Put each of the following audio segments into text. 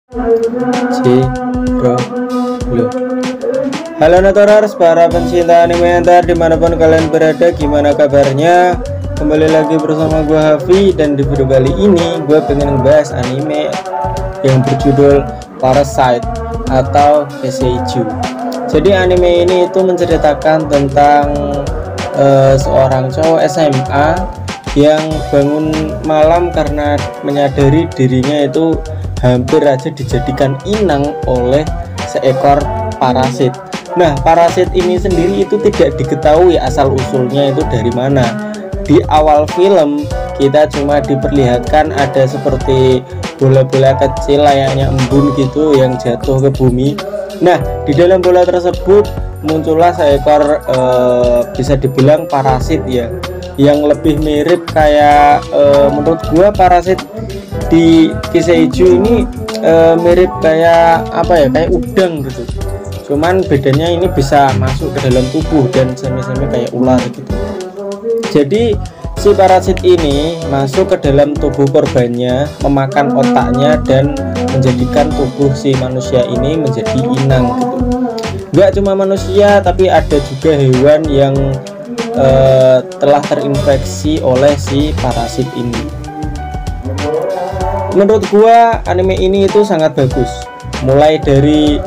Ciro Blue. Halo Natorers, para pencinta anime antar dimanapun kalian berada, gimana kabarnya? Kembali lagi bersama gue Hafi, dan di video kali ini gue pengen ngebahas anime yang berjudul Parasite atau Keseiju. Jadi anime ini itu menceritakan tentang seorang cowok SMA yang bangun malam karena menyadari dirinya itu hampir aja dijadikan inang oleh seekor parasit. Nah, parasit ini sendiri itu tidak diketahui asal usulnya itu dari mana. Di awal film kita cuma diperlihatkan ada seperti bola-bola kecil layaknya embun gitu yang jatuh ke bumi. Nah, di dalam bola tersebut muncullah seekor bisa dibilang parasit ya, yang lebih mirip kayak menurut gua parasit di Keseiju ini mirip kayak apa ya, kayak udang gitu. Cuman bedanya ini bisa masuk ke dalam tubuh dan semi-semi kayak ular gitu. Jadi si parasit ini masuk ke dalam tubuh korbannya, memakan otaknya dan menjadikan tubuh si manusia ini menjadi inang gitu. Gak cuma manusia, tapi ada juga hewan yang telah terinfeksi oleh si parasit ini. Menurut gua anime ini itu sangat bagus. Mulai dari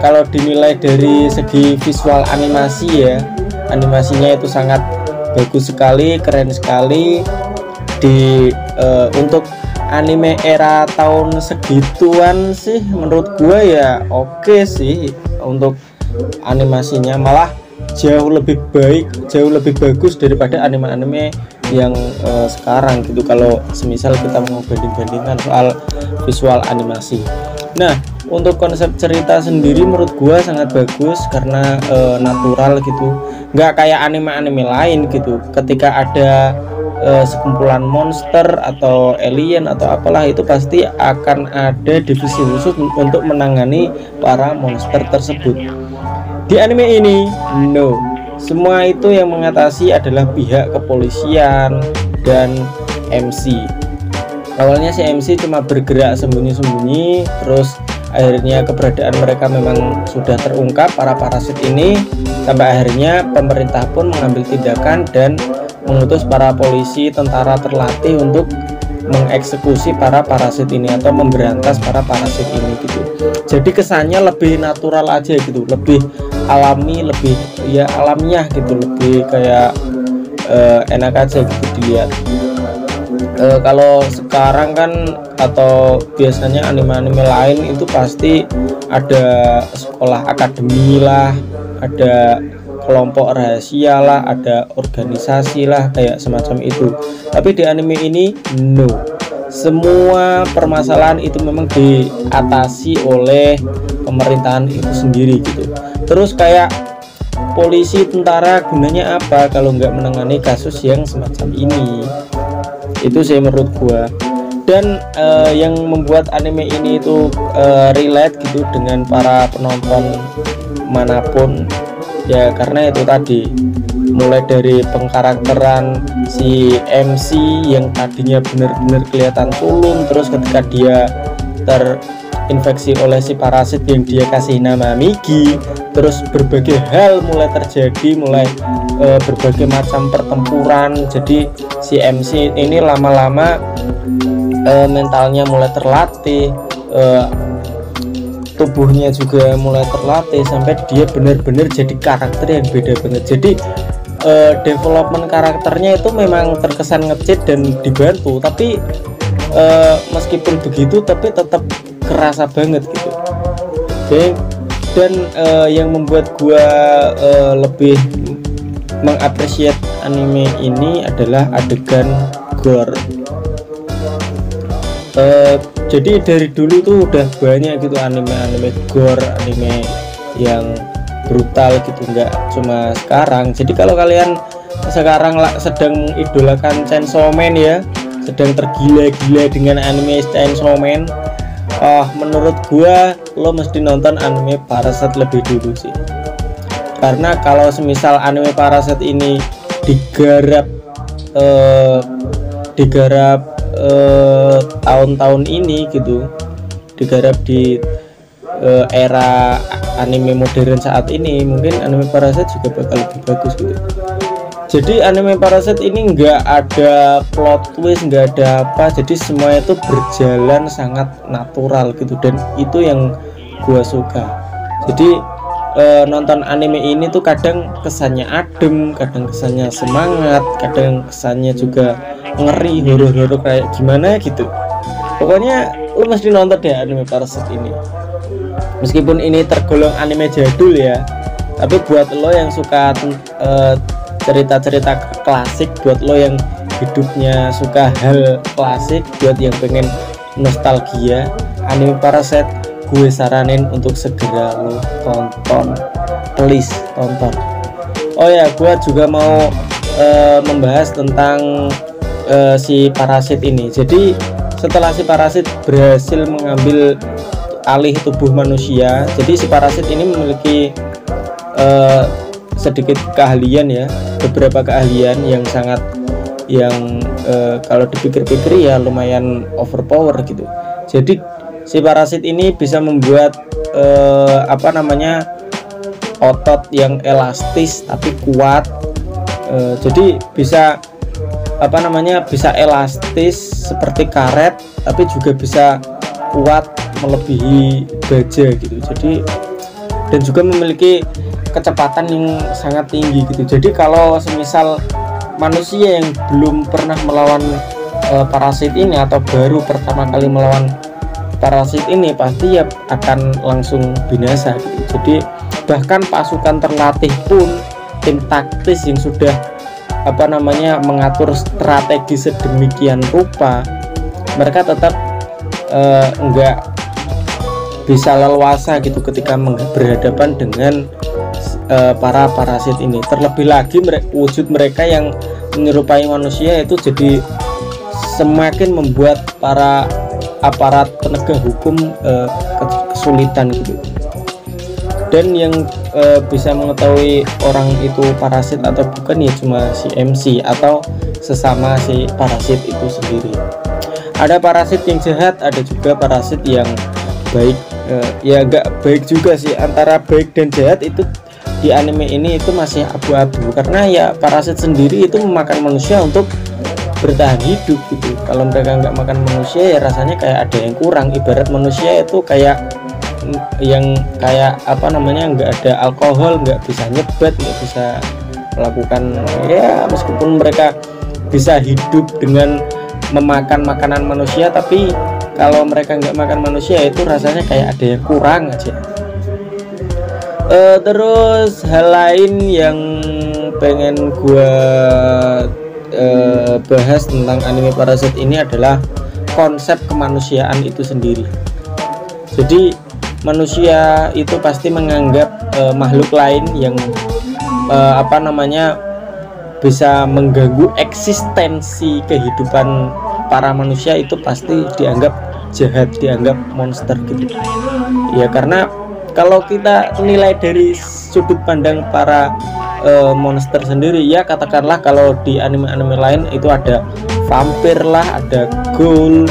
kalau dinilai dari segi visual animasi ya, animasinya itu sangat bagus sekali, keren sekali. Di untuk anime era tahun segituan sih menurut gua ya oke sih. Untuk animasinya malah jauh lebih baik, jauh lebih bagus daripada anime-anime yang sekarang gitu, kalau semisal kita mau banding-bandingkan soal visual animasi. Nah, untuk konsep cerita sendiri menurut gua sangat bagus karena natural gitu, nggak kayak anime-anime lain gitu. Ketika ada sekumpulan monster atau alien atau apalah, itu pasti akan ada divisi khusus untuk menangani para monster tersebut. Di anime ini no, semua itu yang mengatasi adalah pihak kepolisian dan MC. Awalnya si MC cuma bergerak sembunyi-sembunyi, terus akhirnya keberadaan mereka memang sudah terungkap, para parasit ini, sampai akhirnya pemerintah pun mengambil tindakan dan mengutus para polisi tentara terlatih untuk mengeksekusi para parasit ini atau memberantas para parasit ini gitu. Jadi kesannya lebih natural aja gitu, lebih alami, lebih ya alamiah gitu, lebih kayak enak aja gitu dilihat. Kalau sekarang kan atau biasanya anime-anime lain itu pasti ada sekolah akademi lah, ada kelompok rahasia lah, ada organisasi lah, kayak semacam itu. Tapi di anime ini no, semua permasalahan itu memang diatasi oleh pemerintahan itu sendiri gitu. Terus kayak polisi, tentara gunanya apa kalau nggak menangani kasus yang semacam ini? Itu sih menurut gua. Dan yang membuat anime ini itu relate gitu dengan para penonton manapun ya, karena itu tadi, mulai dari pengkarakteran si MC yang tadinya benar-benar kelihatan sulung, terus ketika dia terinfeksi oleh si parasit yang dia kasih nama Migi, terus berbagai hal mulai terjadi, mulai berbagai macam pertempuran. Jadi si MC ini lama-lama mentalnya mulai terlatih, tubuhnya juga mulai terlatih sampai dia benar-benar jadi karakter yang beda banget. Jadi development karakternya itu memang terkesan ngecit dan dibantu, tapi meskipun begitu tapi tetap kerasa banget gitu. Dan yang membuat gua lebih mengapresiasi anime ini adalah adegan gore. Jadi dari dulu tuh udah banyak gitu anime-anime gore, anime yang brutal gitu, nggak cuma sekarang. Jadi kalau kalian sekarang sedang mengidolakan Chainsaw Man ya, sedang tergila-gila dengan anime Chainsaw Man, menurut gua lo mesti nonton anime Parasite lebih dulu sih. Karena kalau semisal anime Parasite ini digarap tahun-tahun ini gitu, digarap di era anime modern saat ini, mungkin anime Parasite juga bakal lebih bagus gitu. Jadi anime Parasite ini nggak ada plot twist, nggak ada apa, jadi semuanya itu berjalan sangat natural gitu, dan itu yang gua suka. Jadi nonton anime ini tuh kadang kesannya adem, kadang kesannya semangat, kadang kesannya juga ngeri, horor-horor kayak gimana gitu. Pokoknya lu mesti nonton deh anime Parasite ini. Meskipun ini tergolong anime jadul ya, tapi buat lo yang suka cerita-cerita klasik, buat lo yang hidupnya suka hal klasik, buat yang pengen nostalgia, anime Parasite gue saranin untuk segera lo tonton, please tonton. Oh ya, gue juga mau membahas tentang si Parasit ini. Jadi setelah si Parasit berhasil mengambil alih tubuh manusia, jadi si Parasit ini memiliki sedikit keahlian ya, beberapa keahlian yang sangat kalau dipikir-pikir ya lumayan overpower gitu. Jadi si Parasit ini bisa membuat otot yang elastis tapi kuat. Jadi bisa bisa elastis seperti karet, tapi juga bisa kuat melebihi baja gitu. Jadi dan juga memiliki kecepatan yang sangat tinggi gitu. Jadi kalau semisal manusia yang belum pernah melawan Parasit ini atau baru pertama kali melawan Parasit ini, pasti ya akan langsung binasa gitu. Jadi bahkan pasukan terlatih pun, tim taktis yang sudah mengatur strategi sedemikian rupa, mereka tetap enggak bisa leluasa gitu ketika berhadapan dengan para parasit ini. Terlebih lagi wujud mereka yang menyerupai manusia itu jadi semakin membuat para aparat penegak hukum kesulitan gitu. Dan yang bisa mengetahui orang itu parasit atau bukan ya cuma si MC atau sesama si parasit itu sendiri. Ada parasit yang jahat, ada juga parasit yang baik. Ya enggak baik juga sih, antara baik dan jahat itu di anime ini itu masih abu-abu, karena ya parasit sendiri itu memakan manusia untuk bertahan hidup gitu. Kalau mereka nggak makan manusia ya rasanya kayak ada yang kurang. Ibarat manusia itu kayak nggak ada alkohol, nggak bisa nyebat, nggak bisa melakukan ya, meskipun mereka bisa hidup dengan memakan makanan manusia, tapi kalau mereka nggak makan manusia itu rasanya kayak ada yang kurang aja. Terus hal lain yang pengen gua bahas tentang anime Parasit ini adalah konsep kemanusiaan itu sendiri. Jadi manusia itu pasti menganggap makhluk lain yang bisa mengganggu eksistensi kehidupan para manusia itu pasti dianggap jahat, dianggap monster gitu ya. Karena kalau kita nilai dari sudut pandang para monster sendiri ya, katakanlah kalau di anime-anime lain itu ada vampir lah, ada ghoul,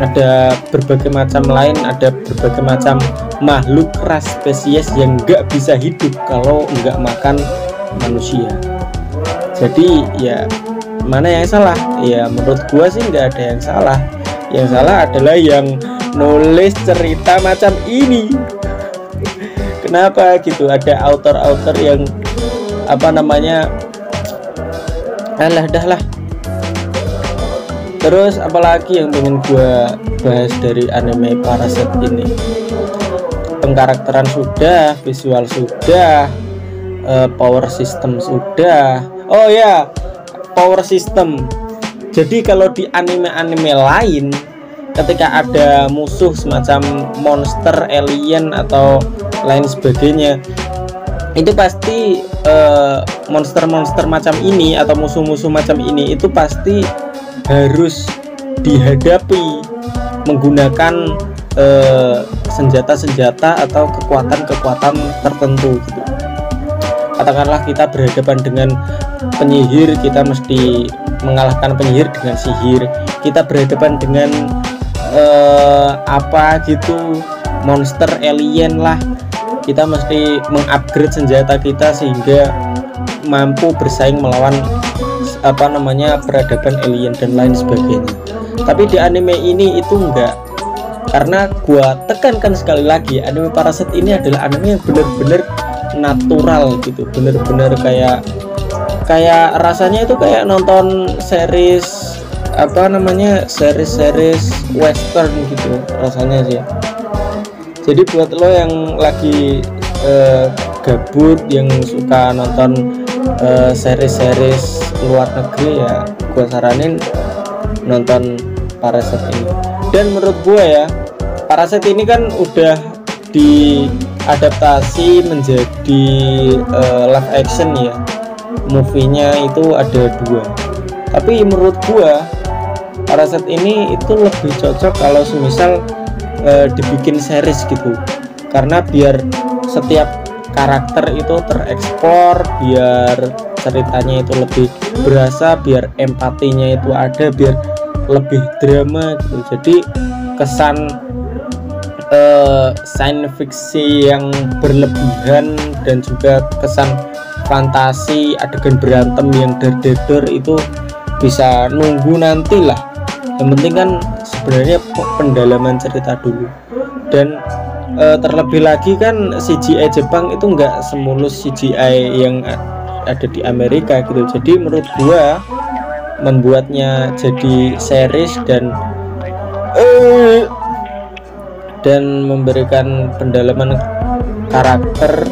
ada berbagai macam lain, ada berbagai macam makhluk ras spesies yang nggak bisa hidup kalau nggak makan manusia. Jadi ya mana yang salah? Ya menurut gua sih nggak ada yang salah. Yang salah adalah yang nulis cerita macam ini. Kenapa gitu? Ada author-author yang alah dah lah. Terus apalagi yang pengen gua bahas dari anime Parasit ini? Pengkarakteran sudah, visual sudah, power system sudah. Oh ya, power system. Jadi kalau di anime-anime lain, ketika ada musuh semacam monster, alien atau lain sebagainya, itu pasti monster-monster macam ini atau musuh-musuh macam ini itu pasti harus dihadapi menggunakan senjata-senjata atau kekuatan-kekuatan tertentu gitu. Katakanlah kita berhadapan dengan penyihir, kita mesti mengalahkan penyihir dengan sihir. Kita berhadapan dengan apa gitu, monster alien lah, kita mesti mengupgrade senjata kita sehingga mampu bersaing melawan peradaban alien dan lain sebagainya. Tapi di anime ini itu enggak, karena gua tekankan sekali lagi, anime Parasite ini adalah anime yang bener-bener natural gitu, bener-bener kayak rasanya itu kayak nonton series series western gitu rasanya sih. Jadi buat lo yang lagi gabut, yang suka nonton series luar negeri, ya gue saranin nonton Parasite ini. Dan menurut gue ya, Parasite ini kan udah diadaptasi menjadi live action ya, movie-nya itu ada 2. Tapi menurut gue Parasite ini itu lebih cocok kalau semisal dibikin series gitu, karena biar setiap karakter itu tereksplor, biar ceritanya itu lebih berasa, biar empatinya itu ada, biar lebih drama gitu. Jadi kesan science fiction yang berlebihan dan juga kesan fantasi, adegan berantem yang dar-dar itu bisa nunggu nantilah. Yang penting kan sebenarnya pendalaman cerita dulu. Dan terlebih lagi kan CGI Jepang itu nggak semulus CGI yang ada di Amerika gitu. Jadi menurut gua membuatnya jadi series dan memberikan pendalaman karakter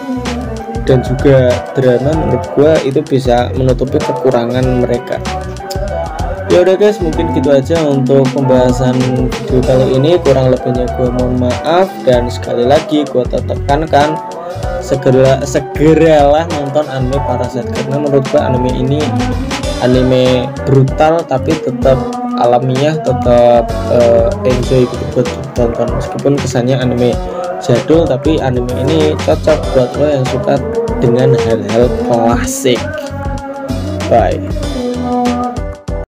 dan juga drama, menurut gua itu bisa menutupi kekurangan mereka. Ya udah guys, mungkin gitu aja untuk pembahasan video kali ini. Kurang lebihnya gue mohon maaf, dan sekali lagi gue tekankan segeralah nonton anime Parasite, karena menurut gue anime ini anime brutal tapi tetap alamiah, tetap enjoy gitu buat tonton, meskipun kesannya anime jadul, tapi anime ini cocok buat lo yang suka dengan hal-hal klasik. Bye.